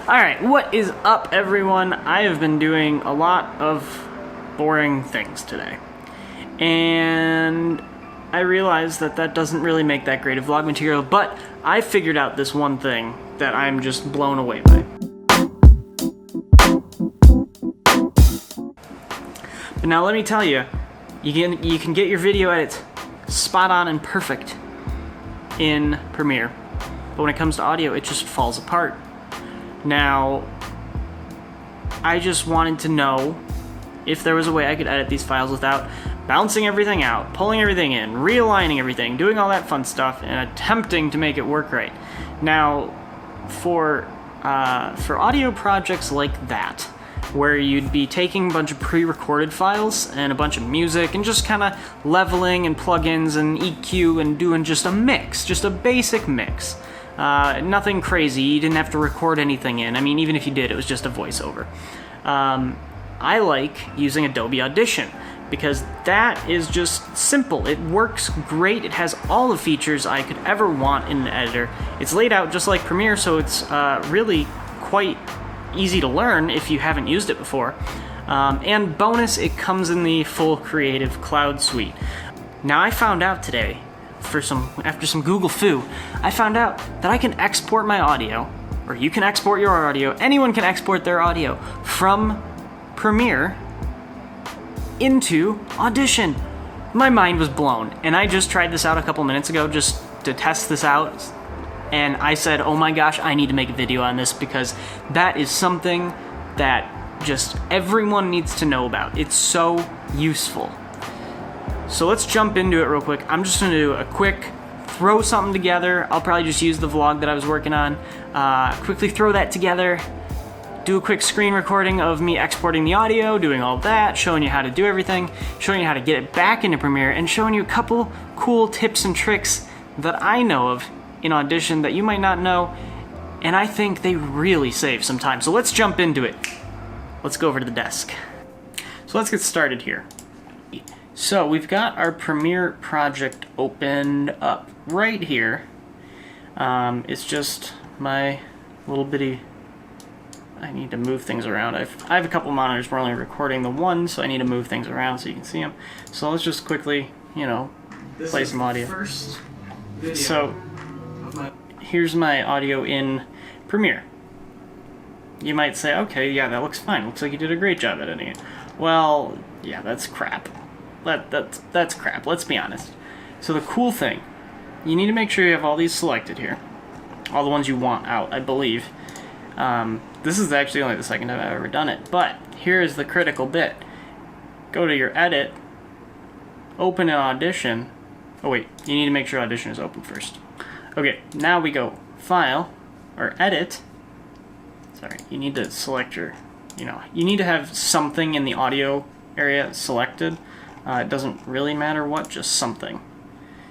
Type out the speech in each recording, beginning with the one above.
Alright, what is up everyone? I have been doing a lot of boring things today. And I realized that that doesn't really make that great of vlog material, but I figured out this one thing that I'm just blown away by. But now let me tell you, you can get your video edits spot on and perfect in Premiere. But when it comes to audio, it just falls apart. Now, I just wanted to know if there was a way I could edit these files without bouncing everything out, pulling everything in, realigning everything, doing all that fun stuff, and attempting to make it work right. Now, for audio projects like that, where you'd be taking a bunch of pre-recorded files and a bunch of music and just kind of leveling and plugins and EQ and doing just a mix, just a basic mix. Nothing crazy, you didn't have to record anything in. I mean, even if you did, it was just a voiceover. I like using Adobe Audition because that is just simple. It works great. It has all the features I could ever want in an editor. It's laid out just like Premiere, so it's really quite easy to learn if you haven't used it before. And bonus, it comes in the full Creative Cloud suite. Now, I found out today, after some Google foo, I found out that I can export my audio, or you can export your audio, anyone can export their audio from Premiere into Audition. My mind was blown, and I just tried this out a couple minutes ago just to test this out, and I said, oh my gosh, I need to make a video on this because that is something that just everyone needs to know about. It's so useful. So let's jump into it real quick. I'm just gonna do a quick throw something together. I'll probably just use the vlog that I was working on. Quickly throw that together, do a quick screen recording of me exporting the audio, doing all that, showing you how to do everything, showing you how to get it back into Premiere, and showing you a couple cool tips and tricks that I know of in Audition that you might not know, and I think they really save some time. So let's jump into it. Let's go over to the desk. So let's get started here. So we've got our Premiere project opened up right here. It's just my little bitty, I need to move things around. I have a couple monitors, we're only recording the one, so I need to move things around so you can see them. So let's just quickly, play some audio. First video. So here's my audio in Premiere. You might say, okay, yeah, that looks fine. Looks like you did a great job editing it. Well, yeah, that's crap. That's crap, let's be honest. So the cool thing, you need to make sure you have all these selected here. All the ones you want out, I believe. This is actually only the second time I've ever done it, but here is the critical bit. Go to your edit, open an Audition. Oh wait, you need to make sure Audition is open first. Okay, now we go File, or Edit. Sorry, you need to select your, you need to have something in the audio area selected. It doesn't really matter what, just something.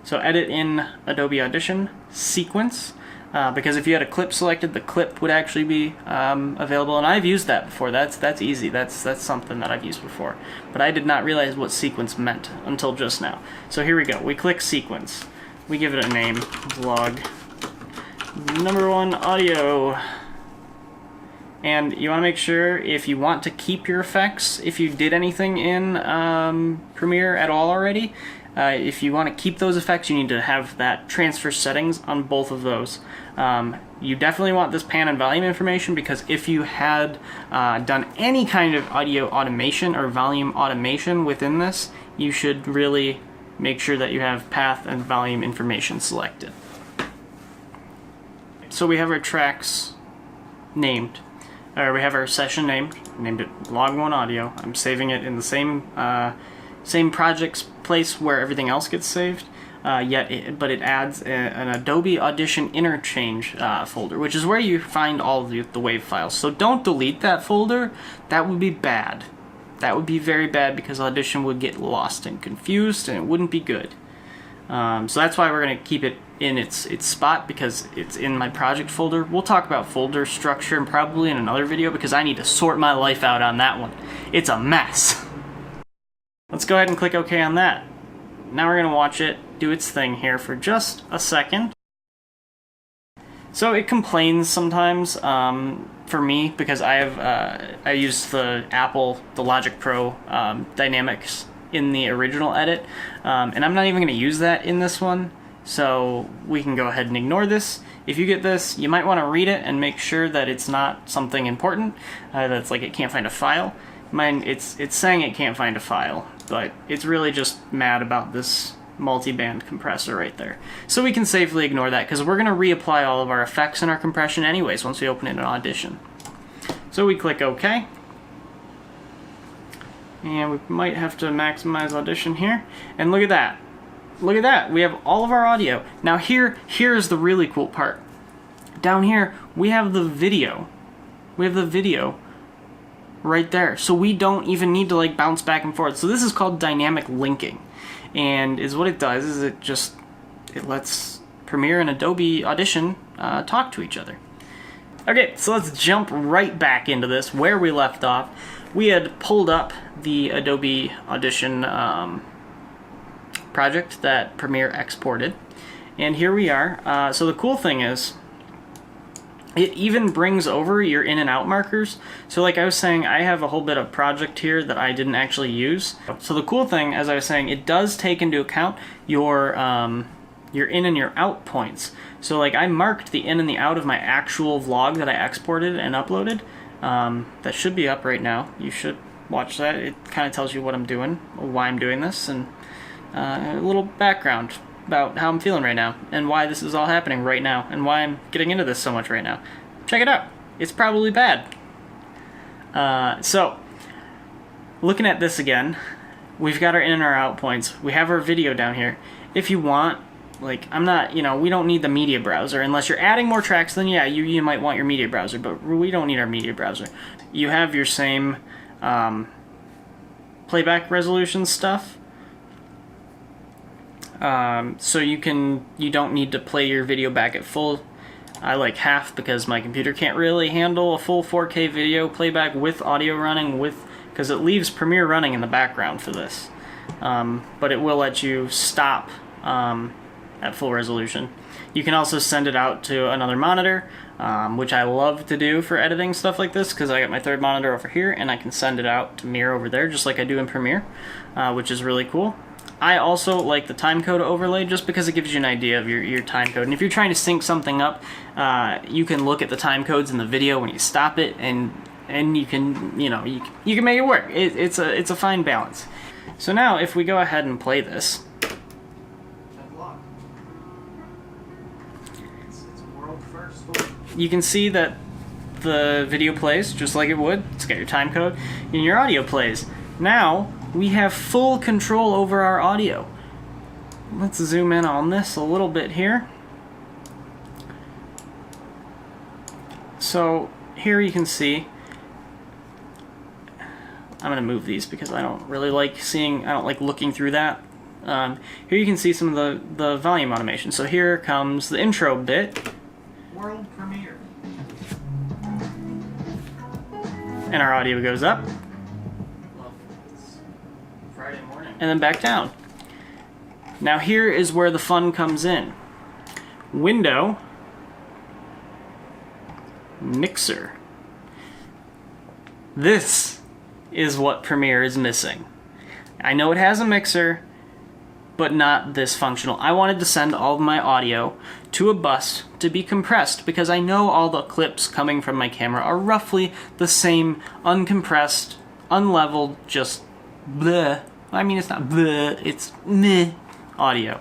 So edit in Adobe Audition, sequence, because if you had a clip selected, the clip would actually be available, and I've used that before. That's easy. That's something that I've used before. But I did not realize what sequence meant until just now. So here we go. We click sequence. We give it a name, vlog #1 audio. And you want to make sure, if you want to keep your effects, if you did anything in Premiere at all already, if you want to keep those effects, you need to have that transfer settings on both of those. You definitely want this pan and volume information, because if you had done any kind of audio automation or volume automation within this, you should really make sure that you have path and volume information selected. So we have our tracks named. We have our session named it Vlog1 Audio. I'm saving it in the same project's place where everything else gets saved, but it adds an Adobe Audition Interchange folder, which is where you find all the WAV files. So don't delete that folder. That would be bad. That would be very bad, because Audition would get lost and confused, and it wouldn't be good. So that's why we're going to keep it in its spot, because it's in my project folder. We'll talk about folder structure and probably in another video, because I need to sort my life out on that one. It's a mess. Let's go ahead and click OK on that. Now we're going to watch it do its thing here for just a second. So it complains sometimes for me because I use the Logic Pro dynamics in the original edit, and I'm not even going to use that in this one, so we can go ahead and ignore this. If you get this, you might want to read it and make sure that it's not something important, that's like it can't find a file. Mine, it's saying it can't find a file, but it's really just mad about this multi-band compressor right there. So we can safely ignore that because we're going to reapply all of our effects and our compression anyways once we open it in Audition. So we click OK. And we might have to maximize Audition here. And look at that. Look at that. We have all of our audio. Now here's the really cool part. Down here, we have the video. We have the video right there. So we don't even need to like bounce back and forth. So this is called dynamic linking. And is what it does is it lets Premiere and Adobe Audition talk to each other. Okay, so let's jump right back into this where we left off. We had pulled up the Adobe Audition project that Premiere exported, and here we are. So the cool thing is it even brings over your in and out markers. So like I was saying, I have a whole bit of project here that I didn't actually use. So the cool thing, as I was saying, it does take into account your in and your out points. So like I marked the in and the out of my actual vlog that I exported and uploaded. That should be up right now. You should watch that. It kind of tells you what I'm doing, why I'm doing this, and a little background about how I'm feeling right now, and why this is all happening right now, and why I'm getting into this so much right now. Check it out. It's probably bad. So, looking at this again, we've got our in and our out points. We have our video down here. If you want, like, I'm not, we don't need the media browser. Unless you're adding more tracks, then yeah, you might want your media browser, but we don't need our media browser. You have your same playback resolution stuff. So you don't need to play your video back at full. I like half because my computer can't really handle a full 4K video playback with audio running, because it leaves Premiere running in the background for this. But it will let you stop at full resolution. You can also send it out to another monitor, which I love to do for editing stuff like this, because I got my third monitor over here and I can send it out to mirror over there just like I do in Premiere, which is really cool. I also like the timecode overlay just because it gives you an idea of your timecode. And if you're trying to sync something up, you can look at the timecodes in the video when you stop it, and you can you can make it work. It's a fine balance. So now if we go ahead and play this, you can see that the video plays just like it would. It's got your timecode, and your audio plays. Now we have full control over our audio. Let's zoom in on this a little bit here. So here you can see, I'm gonna move these because I don't really like I don't like looking through that. Here you can see some of the volume automation. So here comes the intro bit. World premiere. And our audio goes up. Friday morning. And then back down. Now here is where the fun comes in. Window, mixer. This is what Premiere is missing. I know it has a mixer, but not this functional. I wanted to send all of my audio to a bus to be compressed because I know all the clips coming from my camera are roughly the same, uncompressed, unleveled, just bleh. I mean, it's not bleh, it's meh audio.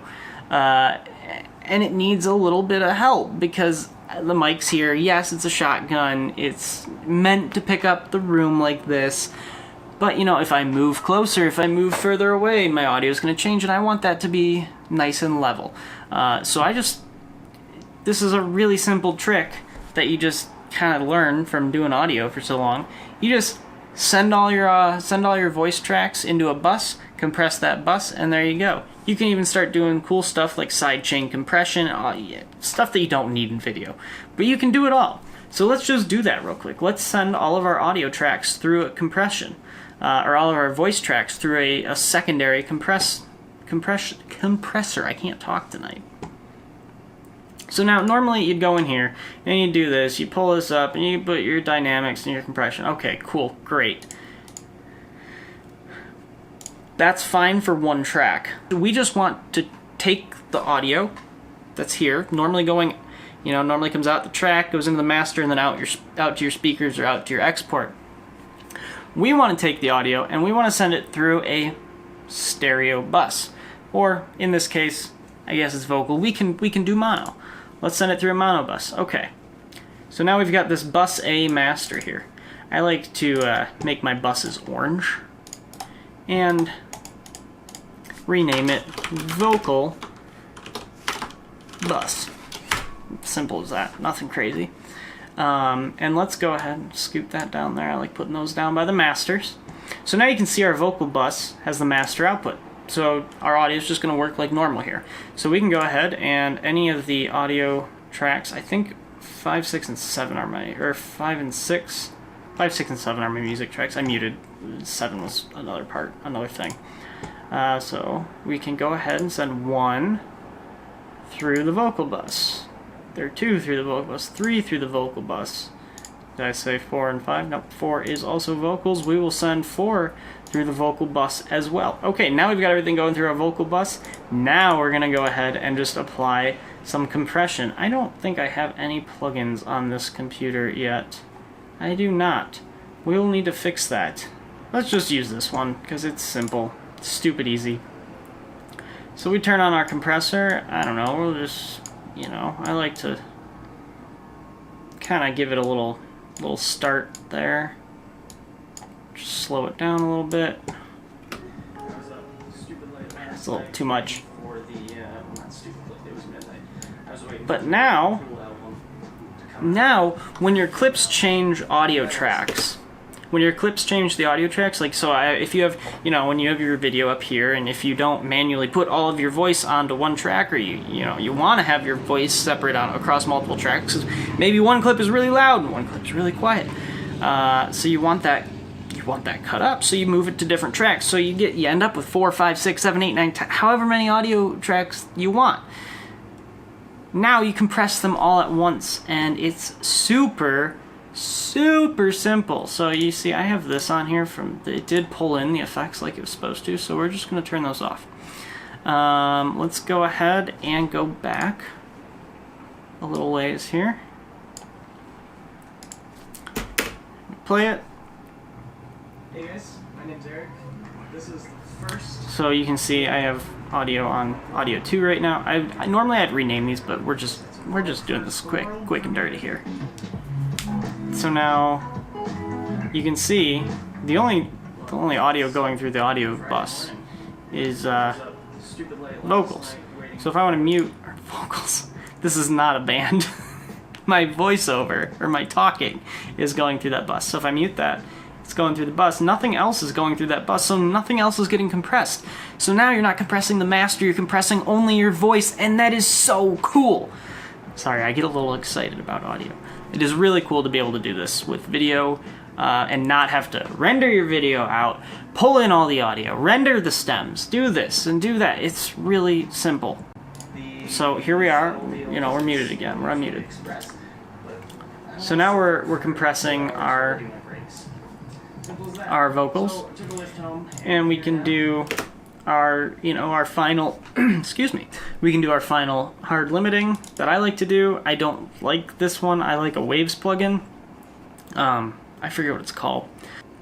And it needs a little bit of help because the mic's here. Yes, it's a shotgun. It's meant to pick up the room like this. But, if I move closer, if I move further away, my audio is going to change, and I want that to be nice and level. So this is a really simple trick that you just kind of learn from doing audio for so long. You just send all your voice tracks into a bus, compress that bus, and there you go. You can even start doing cool stuff like sidechain compression, stuff that you don't need in video. But you can do it all. So let's just do that real quick. Let's send all of our audio tracks through a compression. Or all of our voice tracks through a secondary compressor. I can't talk tonight. So now normally you'd go in here and you do this, you pull this up and you put your dynamics and your compression. Okay, cool, great. That's fine for one track. We just want to take the audio that's here, normally going, normally comes out the track, goes into the master, and then out to your speakers or out to your export. We want to take the audio and we want to send it through a stereo bus, or in this case, I guess it's vocal. We can do mono. Let's send it through a mono bus. Okay. So now we've got this bus A master here. I like to make my buses orange and rename it vocal bus. Simple as that. Nothing crazy. And let's go ahead and scoop that down there. I like putting those down by the masters. So now you can see our vocal bus has the master output. So our audio is just going to work like normal here. So we can go ahead and any of the audio tracks, I think 5, 6, and 7 are my, or 5 and 6, 5, 6, and 7 are my music tracks. I muted 7 was another thing. So we can go ahead and send 1 through the vocal bus. There are 2 through the vocal bus, 3 through the vocal bus. Did I say 4 and 5? Nope, 4 is also vocals. We will send 4 through the vocal bus as well. Okay, now we've got everything going through our vocal bus. Now we're gonna go ahead and just apply some compression. I don't think I have any plugins on this computer yet. I do not. We will need to fix that. Let's just use this one because it's simple. It's stupid easy. So we turn on our compressor. I don't know, we'll just, I like to kind of give it a little start there. Just slow it down a little bit. It's a little too much. But now when your clips change audio tracks, like if you have, when you have your video up here, and if you don't manually put all of your voice onto one track, or you want to have your voice separate across multiple tracks, 'cause maybe one clip is really loud and one clip is really quiet. So you want that cut up, so you move it to different tracks. So you end up with 4, 5, 6, 7, 8, 9, 10, however many audio tracks you want. Now you compress them all at once, and it's super simple. So you see I have this on here it did pull in the effects like it was supposed to, so we're just going to turn those off. Let's go ahead and go back a little ways here. Play it. Hey guys, my name's Eric. This is the first. So you can see I have audio on audio 2 right now. I normally I'd rename these, but we're just doing this quick and dirty here. So now you can see the only audio going through the audio bus is vocals. So if I want to mute vocals, this is not a band. My voiceover or my talking is going through that bus. So if I mute that, it's going through the bus. Nothing else is going through that bus, so nothing else is getting compressed. So now you're not compressing the master, you're compressing only your voice, and that is so cool. Sorry, I get a little excited about audio. It is really cool to be able to do this with video and not have to render your video out, pull in all the audio, render the stems, do this and do that. It's really simple. So here we are, we're muted again, we're unmuted. So now we're compressing our vocals, and we can do our final excuse me, we can do our final hard limiting that I like to do. I don't like this one. I like a Waves plugin. I forget what it's called,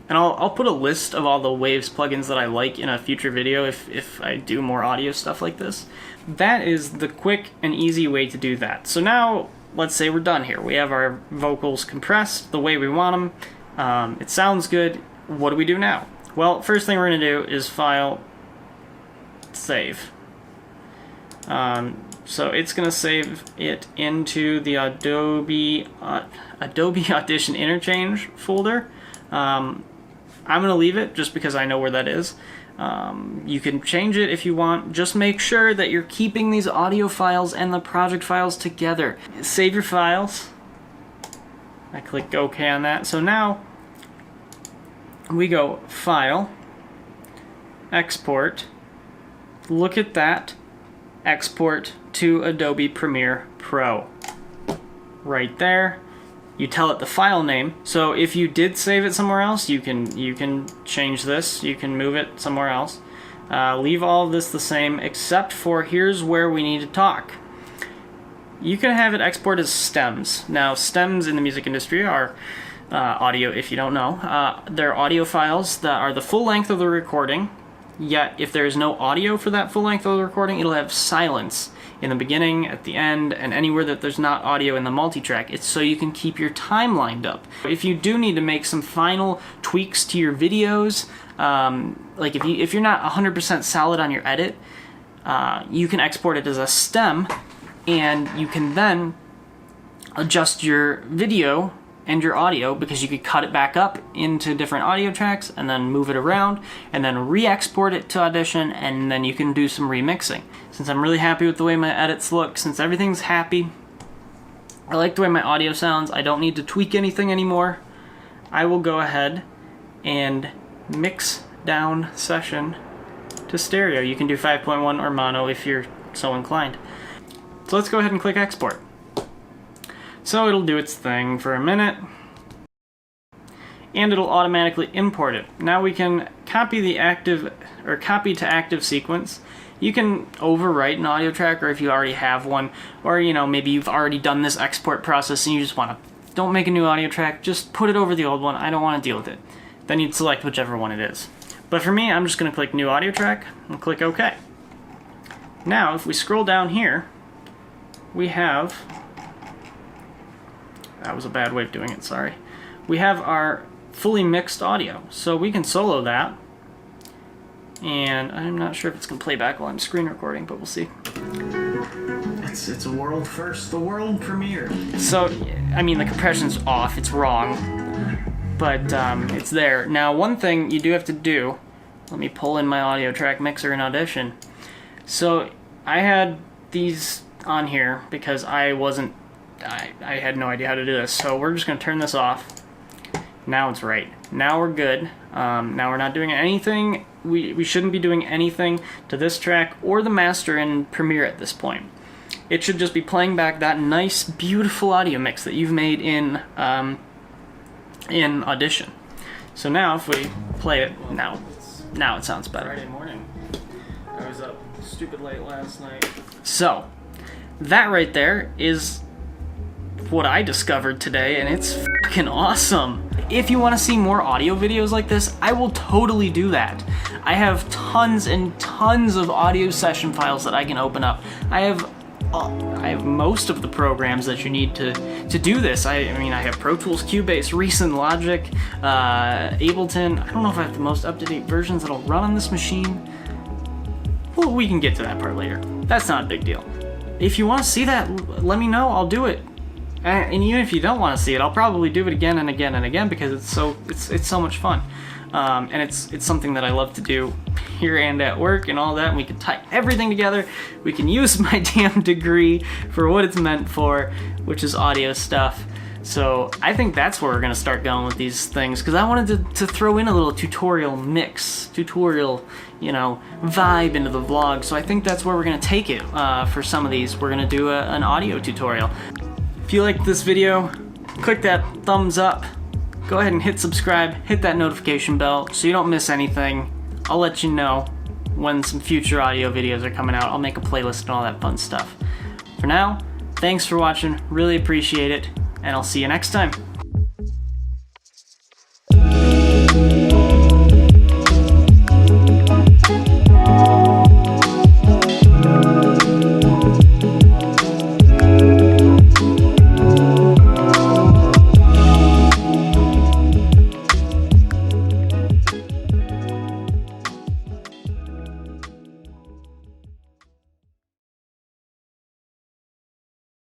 and I'll put a list of all the Waves plugins that I like in a future video if I do more audio stuff like this. That is the quick and easy way to do that. So now let's say we're done here. We have our vocals compressed the way we want them. It sounds good. What do we do now? Well, first thing we're going to do is file, save. So it's going to save it into the Adobe Audition interchange folder. I'm going to leave it just because I know where that is. You can change it if you want. Just make sure that you're keeping these audio files and the project files together. Save your files. I click OK on that. So now we go File, Export, look at that, export to Adobe Premiere Pro. Right there. You tell it the file name. So if you did save it somewhere else, you can change this. You can move it somewhere else. Leave all of this the same, except for here's where we need to talk. You can have it export as stems. Now, stems in the music industry are audio, if you don't know. They're audio files that are the full length of the recording, yet if there is no audio for that full length of the recording, it'll have silence in the beginning, at the end, and anywhere that there's not audio in the multitrack. It's so you can keep your time lined up. If you do need to make some final tweaks to your videos, like if you're not 100% solid on your edit, you can export it as a stem, and you can then adjust your video and your audio, because you could cut it back up into different audio tracks and then move it around and then re-export it to Audition, and then you can do some remixing. Since I'm really happy with the way my edits look, since everything's happy, I like the way my audio sounds, I don't need to tweak anything anymore, I will go ahead and mix down session to stereo. You can do 5.1 or mono if you're so inclined. So let's go ahead and click export. So it'll do its thing for a minute, and it'll automatically import it. Now we can copy the active, or copy to active sequence. You can overwrite an audio track, or if you already have one, or maybe you've already done this export process and you just want to, don't make a new audio track, just put it over the old one, I don't want to deal with it. Then you'd select whichever one it is. But for me, I'm just going to click new audio track and click OK. Now if we scroll down here, we have, that was a bad way of doing it, sorry. We have our fully mixed audio, so we can solo that. And I'm not sure if it's going to play back while I'm screen recording, but we'll see. It's a world first, the world premiere. So, I mean, the compression's off, it's wrong, but it's there. Now, one thing you do have to do, let me pull in my audio track mixer in Audition. So, I had these on here because I had no idea how to do this, so we're just going to turn this off. Now it's right. Now we're good. Now we're not doing anything. We shouldn't be doing anything to this track or the master in Premiere at this point. It should just be playing back that nice, beautiful audio mix that you've made in Audition. So now if we play it, now it sounds better. Friday morning. I was up stupid late last night. So that right there is what I discovered today, and it's fucking awesome. If you want to see more audio videos like this, I will totally do that. I have tons and tons of audio session files that I can open up. I have most of the programs that you need to do this. I mean, I have Pro Tools, Cubase, Reason, Logic, Ableton. I don't know if I have the most up-to-date versions that'll run on this machine. Well, we can get to that part later. That's not a big deal. If you want to see that, let me know. I'll do it. And even if you don't want to see it, I'll probably do it again and again and again, because it's so much fun, and it's something that I love to do here and at work and all that. And we can tie everything together. We can use my damn degree for what it's meant for, which is audio stuff. So I think that's where we're gonna start going with these things, because I wanted to throw in a little tutorial vibe into the vlog. So I think that's where we're gonna take it for some of these. We're gonna do an audio tutorial. If you liked this video, click that thumbs up, go ahead and hit subscribe, hit that notification bell so you don't miss anything. I'll let you know when some future audio videos are coming out. I'll make a playlist and all that fun stuff. For now, thanks for watching, really appreciate it, and I'll see you next time.